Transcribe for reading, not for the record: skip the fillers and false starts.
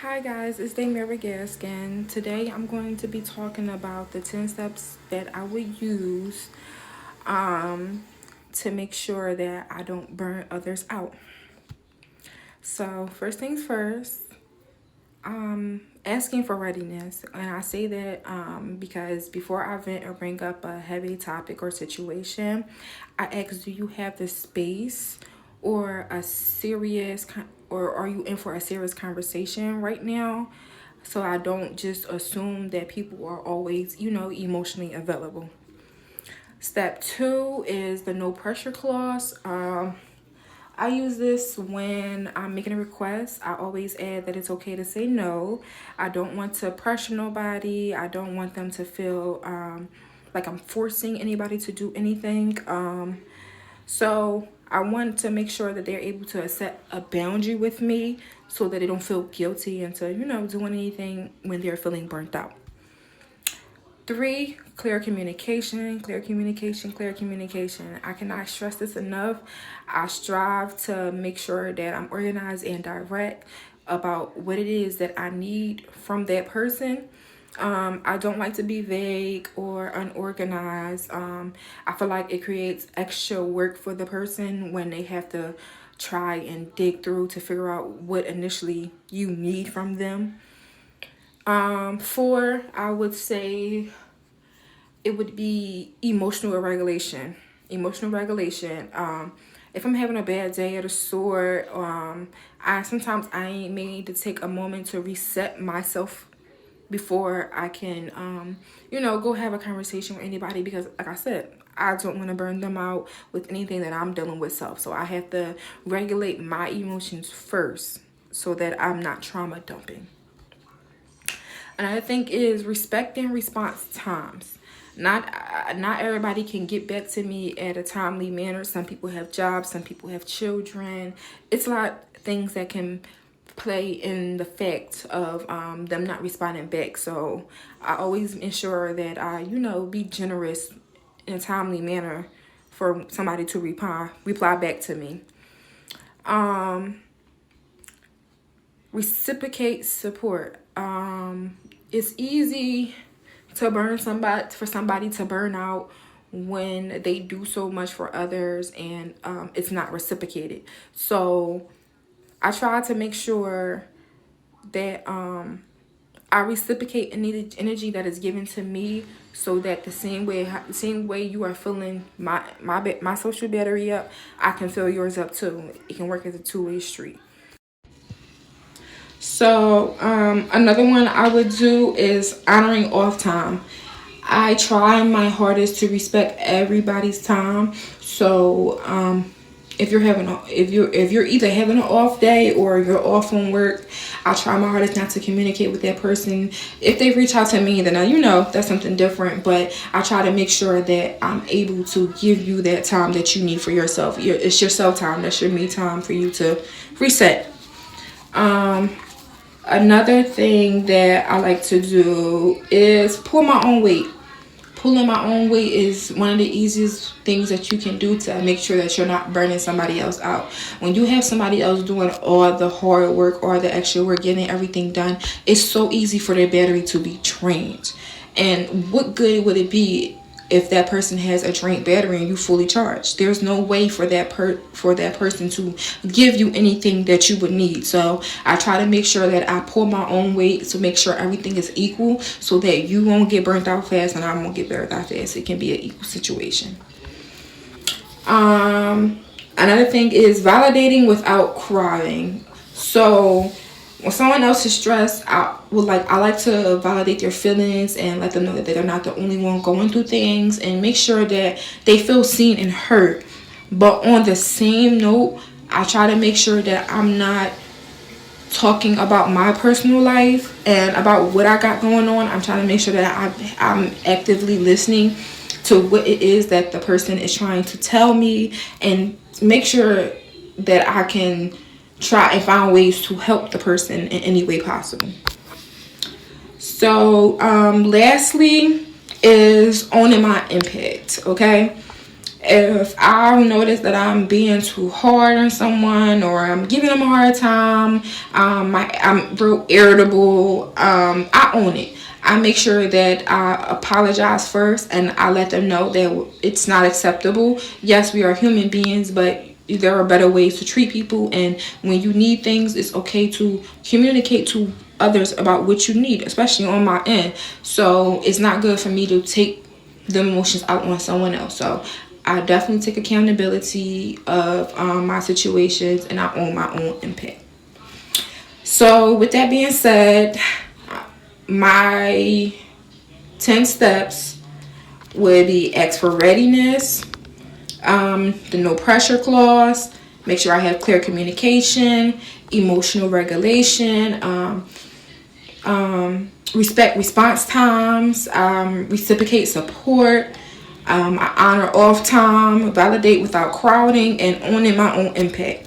Hi guys, it's Damira Gaskin. Today I'm going to be talking about the 10 steps that I would use um, to make sure that I don't burn others out. So first things first, asking for readiness. And I say that because before I vent or bring up a heavy topic or situation, I ask, do you have the space or or are you in for a serious conversation right now? So I don't just assume that people are always, emotionally available. Step two is the no pressure clause. I use this when I'm making a request. I always add that it's okay to say no. I don't want to pressure nobody. I don't want them to feel like I'm forcing anybody to do anything. So I want to make sure that they're able to set a boundary with me so that they don't feel guilty into, doing anything when they're feeling burnt out. Three, clear communication, clear communication, clear communication. I cannot stress this enough. I strive to make sure that I'm organized and direct about what it is that I need from that person. I don't like to be vague or unorganized. I feel like it creates extra work for the person when they have to try and dig through to figure out what initially you need from them. Four, I would say it would be emotional regulation. Emotional regulation. If I'm having a bad day at a store, I may need to take a moment to reset myself before I can, go have a conversation with anybody because, like I said, I don't want to burn them out with anything that I'm dealing with self. So I have to regulate my emotions first so that I'm not trauma dumping. Another thing is respecting response times. Not everybody can get back to me at a timely manner. Some people have jobs, some people have children. It's a lot of things that can play in the fact of them not responding back. So I always ensure that I, be generous in a timely manner for somebody to reply back to me. Reciprocate support. It's easy to for somebody to burn out when they do so much for others and it's not reciprocated. So I try to make sure that I reciprocate any energy that is given to me, so that the same way you are filling my social battery up, I can fill yours up too. It can work as a two-way street. So another one I would do is honoring off time. I try my hardest to respect everybody's time. So if you're either having an off day or you're off from work, I try my hardest not to communicate with that person. If they reach out to me, then that's something different. But I try to make sure that I'm able to give you that time that you need for yourself. It's your self time. That's your me time for you to reset. Another thing that I like to do is pull my own weight. Pulling my own weight is one of the easiest things that you can do to make sure that you're not burning somebody else out. When you have somebody else doing all the hard work or the extra work, getting everything done, it's so easy for their battery to be drained. And what good would it be if that person has a drained battery and you fully charged? There's no way for that person to give you anything that you would need. So I try to make sure that I pull my own weight to make sure everything is equal, so that you won't get burnt out fast and I won't get burnt out fast. It can be an equal situation. Another thing is validating without crying. So when someone else is stressed, I like to validate their feelings and let them know that they're not the only one going through things, and make sure that they feel seen and heard. But on the same note, I try to make sure that I'm not talking about my personal life and about what I got going on. I'm trying to make sure that I'm actively listening to what it is that the person is trying to tell me, and make sure that I can try and find ways to help the person in any way possible. So lastly is owning my impact. Okay, If I notice that I'm being too hard on someone or I'm giving them a hard time, I'm real irritable, I own it. I make sure that I apologize first and I let them know that it's not acceptable. Yes, we are human beings, but there are better ways to treat people, and when you need things, it's okay to communicate to others about what you need, especially on my end. So it's not good for me to take the emotions out on someone else. So I definitely take accountability of my situations, and I own my own impact. So with that being said, my 10 steps would be ask for readiness, the no pressure clause, make sure I have clear communication, emotional regulation, respect response times, reciprocate support, I honor off time, validate without crowding, and owning my own impact.